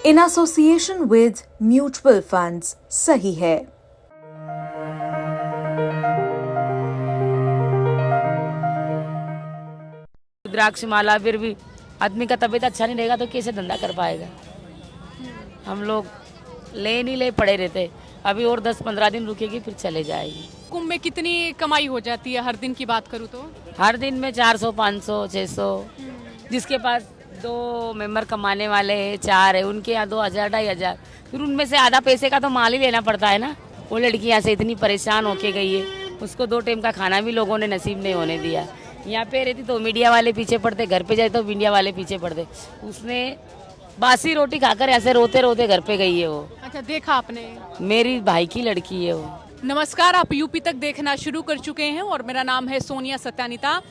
in association with mutual funds. सही है। रुद्राक्ष माला, फिर भी आदमी का तबीयत अच्छा नहीं रहेगा तो कैसे धंधा कर पाएगा। हम लोग ले नहीं ले पड़े रहते, अभी और 10-15 दिन रुकेगी फिर चले जाएगी। कुंभ में कितनी कमाई हो जाती है हर दिन की बात करूँ तो? हर दिन में 400, 500, 600। जिसके पास 2 मेंबर कमाने वाले हैं, 4 है, उनके यहाँ 2000, 2500। फिर उनमें से आधा पैसे का तो माल ही लेना पड़ता है ना। वो लड़की यहाँ से इतनी परेशान होके गई है, उसको 2 टाइम का खाना भी लोगों ने नसीब नहीं होने दिया। यहाँ पे रहती तो मीडिया वाले पीछे पड़ते, घर पे जाए तो मीडिया वाले पीछे पड़ते। उसने बासी रोटी खाकर ऐसे रोते रोते घर पे गई है वो। अच्छा, देखा आपने? मेरी भाई की लड़की है वो। नमस्कार, आप यूपी तक देखना शुरू कर चुके हैं और मेरा नाम है सोनिया सत्यानिता।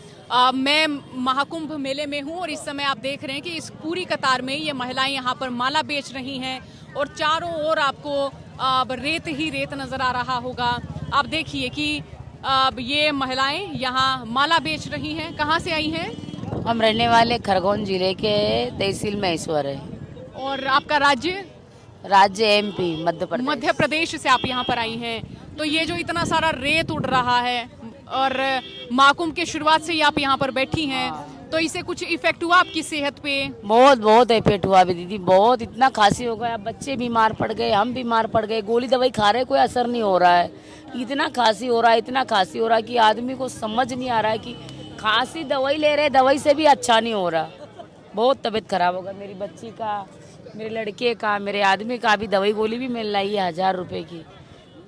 मैं महाकुंभ मेले में हूँ और इस समय आप देख रहे हैं कि इस पूरी कतार में ये महिलाएं यहाँ पर माला बेच रही हैं और चारों ओर आपको रेत ही रेत नजर आ रहा होगा। आप देखिए कि ये महिलाएं यहाँ माला बेच रही हैं। कहाँ से आई हैं? हम रहने वाले खरगोन जिले के तहसील महेश्वर है। और आपका राज्य? राज्य एमपी, मध्य प्रदेश। मध्य प्रदेश से आप यहाँ पर आई हैं। तो ये जो इतना सारा रेत उड़ रहा है और महाकुंभ के शुरुआत से ही आप यहाँ पर बैठी हैं, तो इससे कुछ इफेक्ट हुआ आपकी सेहत पे? बहुत इफेक्ट हुआ दीदी, बहुत। इतना खांसी हो गया, बच्चे बीमार पड़ गए, हम बीमार पड़ गए, गोली दवाई खा रहे, कोई असर नहीं हो रहा है। इतना खांसी हो रहा है, इतना खांसी हो रहा है कि आदमी को समझ नहीं आ रहा है कि खांसी दवाई ले रहे, दवाई से भी अच्छा नहीं हो रहा। बहुत तबीयत खराब होगा, मेरी बच्ची का, मेरे लड़के का, मेरे आदमी का भी दवाई गोली भी मिल रही है 1000 रुपए की।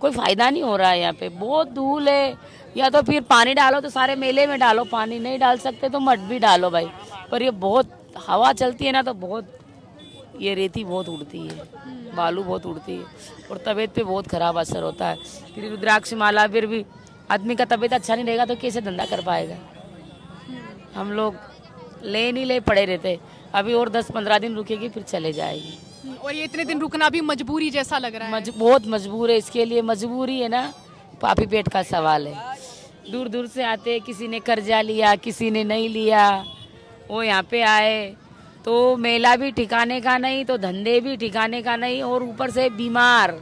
कोई फायदा नहीं हो रहा है यहाँ पे, बहुत धूल है। या तो फिर पानी डालो तो सारे मेले में डालो, पानी नहीं डाल सकते तो मड भी डालो भाई। पर ये बहुत हवा चलती है ना तो बहुत ये रेती बहुत उड़ती है, बालू बहुत उड़ती है और तबीयत पे बहुत खराब असर होता है। फिर रुद्राक्ष माला, फिर भी आदमी का तबीयत अच्छा नहीं रहेगा तो कैसे धंधा कर पाएगा। हम लोग ले नहीं ले पड़े रहते, अभी और 10-15 दिन रुकेगी फिर चले जाएगी। और ये इतने दिन रुकना भी मजबूरी जैसा लग रहा है। बहुत मजबूर है, इसके लिए मजबूरी है ना, पापी पेट का सवाल है। दूर दूर से आते, किसी ने कर्जा लिया, किसी ने नहीं लिया, वो यहाँ पे आए तो मेला भी ठिकाने का नहीं, तो धंधे भी ठिकाने का नहीं, और ऊपर से बीमार,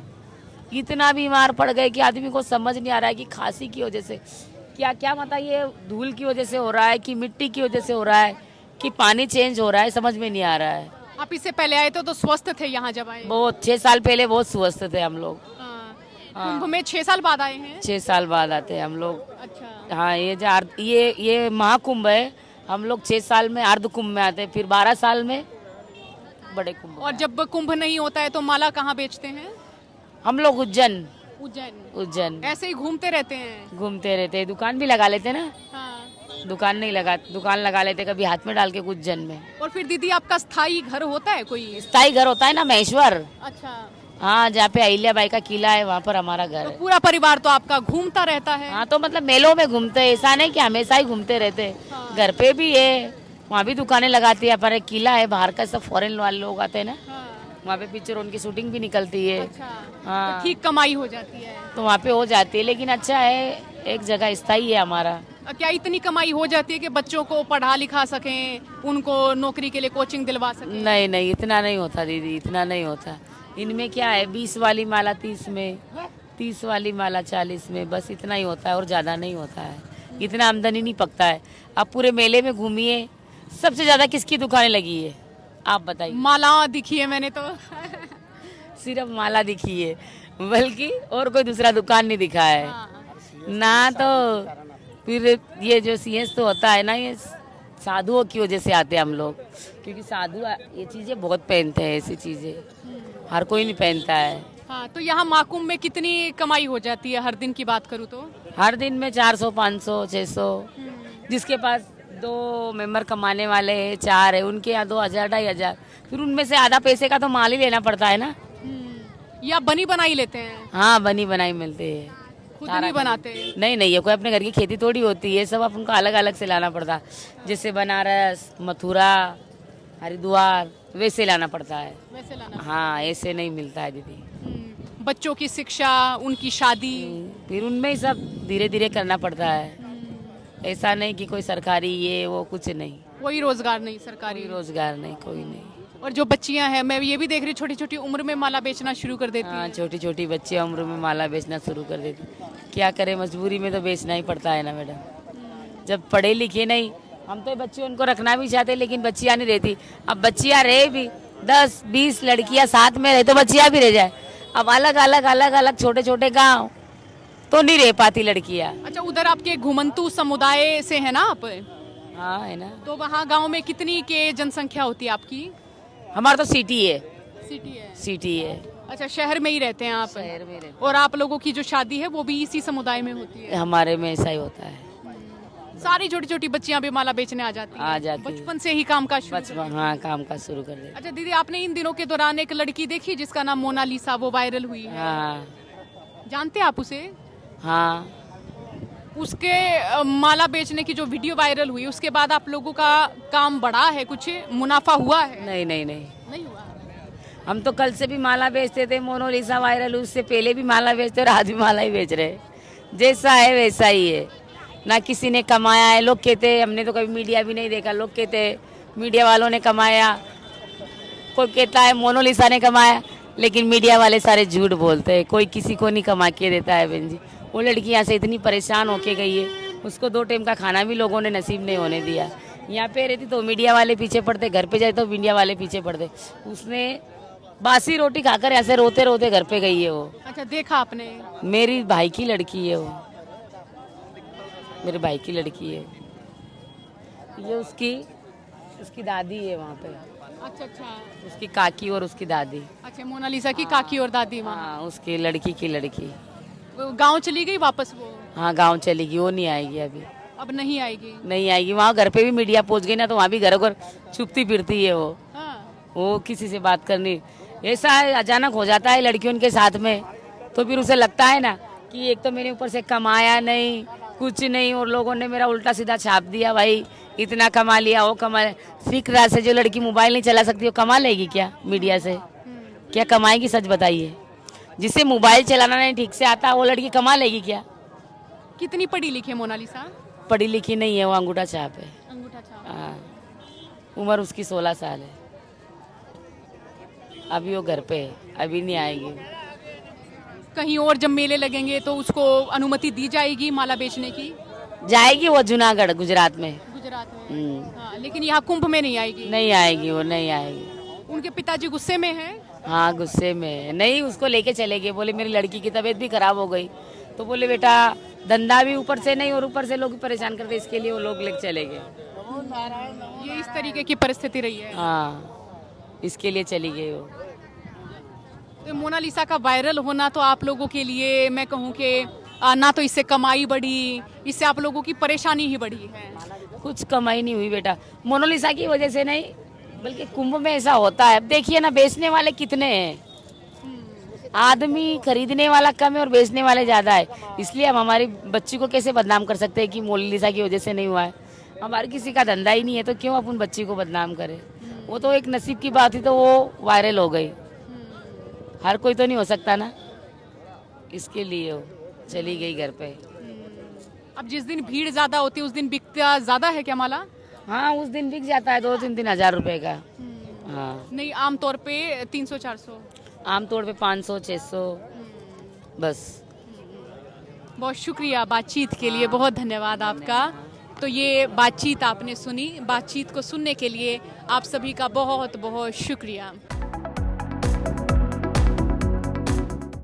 इतना बीमार पड़ गए कि आदमी को समझ नहीं आ रहा है कि खांसी की वजह से क्या क्या, मतलब ये धूल की वजह से हो रहा है कि मिट्टी की वजह से हो रहा है कि पानी चेंज हो रहा है, समझ में नहीं आ रहा है। आप इससे पहले आए तो स्वस्थ थे यहाँ जब आए? बहुत, 6 साल पहले बहुत स्वस्थ थे हम लोग। कुंभ में 6 साल बाद आए हैं? 6 साल बाद आते हैं हम लोग। अच्छा। हाँ, ये महाकुंभ है, हम लोग 6 साल में अर्ध कुंभ में आते हैं, फिर 12 साल में बड़े कुंभ। और जब कुंभ नहीं होता है तो माला कहाँ बेचते हैं? हम लोग उज्जैन। उज्जैन ऐसे ही घूमते रहते हैं? दुकान भी लगा लेते ना। हाँ। दुकान लगा लेते कभी हाथ में डाल के उज्जैन में। और फिर दीदी आपका स्थायी घर होता है कोई? स्थायी घर होता है ना महेश्वर। अच्छा। हाँ, जहाँ पे अहिल्या बाई का किला है वहाँ पर हमारा घर तो है। पूरा परिवार तो आपका घूमता रहता है? हाँ, तो मतलब मेलों में घूमते हैं, ऐसा नहीं कि हमेशा ही घूमते रहते। हाँ। घर पे भी है, वहाँ भी दुकानें लगाती है, हमारा किला है, बाहर का सब फॉरेन वाले लोग आते हैं ना। हाँ। वहाँ पे पिक्चर उनकी शूटिंग भी निकलती है। अच्छा। हाँ, तो ठीक कमाई हो जाती है? तो वहाँ पे हो जाती है, लेकिन अच्छा है, एक जगह स्थायी है हमारा। क्या इतनी कमाई हो जाती है कि बच्चों को पढ़ा लिखा सकें, उनको नौकरी के लिए कोचिंग दिलवा सकें? नहीं, इतना नहीं होता दीदी, इतना नहीं होता। इनमें क्या है, 20 वाली माला 30 में, 30 वाली माला 40 में, बस इतना ही होता है और ज़्यादा नहीं होता है। इतना आमदनी नहीं पकता है। आप पूरे मेले में घूमिए, सबसे ज़्यादा किसकी दुकानें लगी है आप बताइए? माला दिखी है मैंने तो। सिर्फ माला दिखी है, बल्कि और कोई दूसरा दुकान नहीं दिखा है ना। तो फिर ये जो सीएस तो होता है ना, ये साधुओं की वजह से आते हैं हम लोग, क्योंकि साधु ये चीज़ें बहुत पहनते हैं, ऐसी चीज़ें हर कोई नहीं पहनता है। हाँ, तो यहाँ महाकुंभ में कितनी कमाई हो जाती है हर दिन की बात करूँ तो? हर दिन में 400, 500, 600। जिसके पास 2 मेंबर कमाने वाले हैं, 4 है, उनके यहाँ 2000, 2500। फिर उनमें से आधा पैसे का तो माल ही लेना पड़ता है ना। या बनी बनाई लेते हैं? हाँ, बनी बनाई मिलते हैं। खुद नहीं बनाते? नहीं, ये कोई अपने घर की खेती थोड़ी होती है, सब अपन को अलग अलग से लाना पड़ता, जैसे बनारस, मथुरा, हरिद्वार, वैसे लाना पड़ता है। वैसे लाना? हाँ, ऐसे नहीं मिलता है दीदी। बच्चों की शिक्षा, उनकी शादी, फिर उनमें ही सब धीरे धीरे करना पड़ता है। ऐसा नहीं कि कोई सरकारी ये वो, कुछ नहीं। कोई रोजगार नहीं सरकारी? रोजगार नहीं, कोई नहीं। और जो बच्चियां हैं, मैं ये भी देख रही हूँ छोटी छोटी उम्र में माला बेचना शुरू कर देती हाँ, हैं। छोटी छोटी बच्ची उम्र में माला बेचना शुरू कर देती। क्या करें, मजबूरी में तो बेचना ही पड़ता है ना मैडम। जब पढ़े लिखे नहीं, हम तो बच्चे उनको रखना भी चाहते लेकिन बच्चियाँ नहीं रहती। अब बच्चियाँ रहे भी 10-20 लड़कियाँ साथ में रहे तो बच्चियाँ भी रह जाए। अब अलग अलग अलग अलग छोटे छोटे गाँव तो नहीं रह पाती लड़कियाँ। अच्छा, उधर आपके घुमंतू समुदाय से है ना आप? हाँ है ना। तो वहाँ गांव में कितनी के जनसंख्या होती है आपकी? हमारा तो सिटी है। सिटी है। सिटी है। अच्छा, शहर में ही रहते हैं आप? शहर में रहते और आप लोगों की जो शादी है वो भी इसी समुदाय में होती है? हैं। हमारे में ऐसा ही होता है। सारी छोटी छोटी बच्चियां भी माला बेचने आ जाती हैं? आ जाती हैं। बचपन से ही काम का शुरू? बचपन, हाँ, काम का शुरू कर दे। अच्छा दीदी, आपने इन दिनों के दौरान एक लड़की देखी जिसका नाम मोनालिसा, वो वायरल हुई है? हाँ जानते हैं आप उसे? हाँ। उसके माला बेचने की जो वीडियो वायरल हुई, उसके बाद आप लोगों का काम बढ़ा है, कुछ मुनाफा हुआ है? नहीं नहीं नहीं, नहीं हुआ। हम तो कल से भी माला बेचते थे। मोनालिसा वायरल हुई उससे पहले भी माला बेचते और आज भी माला ही बेच रहे। जैसा है वैसा ही है, ना किसी ने कमाया है। लोग कहते, हमने तो कभी मीडिया भी नहीं देखा, लोग कहते मीडिया वालों ने कमाया। कोई कहता है मोनालिसा ने कमाया, लेकिन मीडिया वाले सारे झूठ बोलते हैं। कोई किसी को नहीं कमा के देता है बहन जी। वो लड़की यहाँ से इतनी परेशान होके गई है, उसको 2 टाइम का खाना भी लोगों ने नसीब नहीं होने दिया। यहाँ पे रहती तो मीडिया वाले पीछे पड़ते, घर पे जाए तो मीडिया वाले पीछे पड़ते। उसने बासी रोटी खाकर ऐसे रोते रोते घर पे गई है वो। अच्छा, देखा आपने? मेरी भाई की लड़की है वो, मेरे भाई की लड़की है ये। उसकी दादी है वहाँ पे। अच्छा अच्छा। उसकी काकी और उसकी दादी। अच्छा, मोनालिसा की काकी और दादी वहाँ? हाँ, उसकी लड़की की लड़की। गांव चली गई वापस वो? हाँ, गांव चली गई, वो नहीं आएगी अभी। अब नहीं आएगी? नहीं आएगी। वहाँ घर पे भी मीडिया पहुँच गई ना, तो वहाँ भी घर घर छुपती फिरती है वो। हाँ। वो किसी से बात करनी, ऐसा है अचानक हो जाता है लड़कियों के साथ में, तो फिर उसे लगता है ना कि एक तो मेरे ऊपर से कमाया नहीं, कुछ नहीं, और लोगों ने मेरा उल्टा सीधा छाप दिया। भाई इतना कमा लिया, वो कमा। सिख रात से जो लड़की मोबाइल नहीं चला सकती वो कमा लेगी क्या मीडिया से? क्या कमाएगी, सच बताइए? जिसे मोबाइल चलाना नहीं ठीक से आता वो लड़की कमा लेगी क्या? कितनी पढ़ी लिखी है मोनालिसा? पढ़ी लिखी नहीं है, वो अंगूठा छाप है। अंगूठा छाप। हाँ, उम्र उसकी 16 साल है। अभी वो घर पे है, अभी नहीं आएगी। कहीं और जब मेले लगेंगे तो उसको अनुमति दी जाएगी माला बेचने की? जाएगी वो जूनागढ़, गुजरात में। गुजरात में। हाँ, लेकिन यहाँ कुंभ में नहीं आएगी? नहीं आएगी, वो नहीं आएगी। उनके पिताजी गुस्से में हैं? हाँ, गुस्से में। नहीं, उसको लेके चले गए। बोले मेरी लड़की की तबीयत भी खराब हो गई, तो बोले बेटा धंधा भी ऊपर से नहीं और ऊपर से लोग परेशान करते, इसके लिए वो लोग लेके चले गए। ये इस तरीके की परिस्थिति रही है? हाँ, इसके लिए चली गई वो। तो मोनालिसा का वायरल होना तो आप लोगों के लिए मैं कहूँ कि ना तो इससे कमाई बढ़ी, इससे आप लोगों की परेशानी ही बढ़ी है। कुछ कमाई नहीं हुई बेटा, मोनालिसा की वजह से नहीं, बल्कि कुंभ में ऐसा होता है। अब देखिए ना, बेचने वाले कितने हैं, आदमी खरीदने वाला कम है और बेचने वाले ज्यादा है। इसलिए हम हमारी बच्ची को कैसे बदनाम कर सकते हैं कि मोनालिसा की वजह से नहीं हुआ है? हमारे किसी का धंधा ही नहीं है, तो क्यों अपन बच्ची को बदनाम करें? वो तो एक नसीब की बात थी, तो वो वायरल हो गई। हर कोई तो नहीं हो सकता ना, इसके लिए वो चली गई घर पे। अब जिस दिन भीड़ ज्यादा होती है उस दिन बिकता ज्यादा है क्या माला? हाँ, उस दिन बिक जाता है 2-3 हजार रुपए का। हाँ, नहीं, आमतौर पे 300-400? आमतौर पे 500-600 बस। बहुत शुक्रिया बातचीत के लिए, बहुत धन्यवाद आपका। तो ये बातचीत आपने सुनी, बातचीत को सुनने के लिए आप सभी का बहुत बहुत शुक्रिया।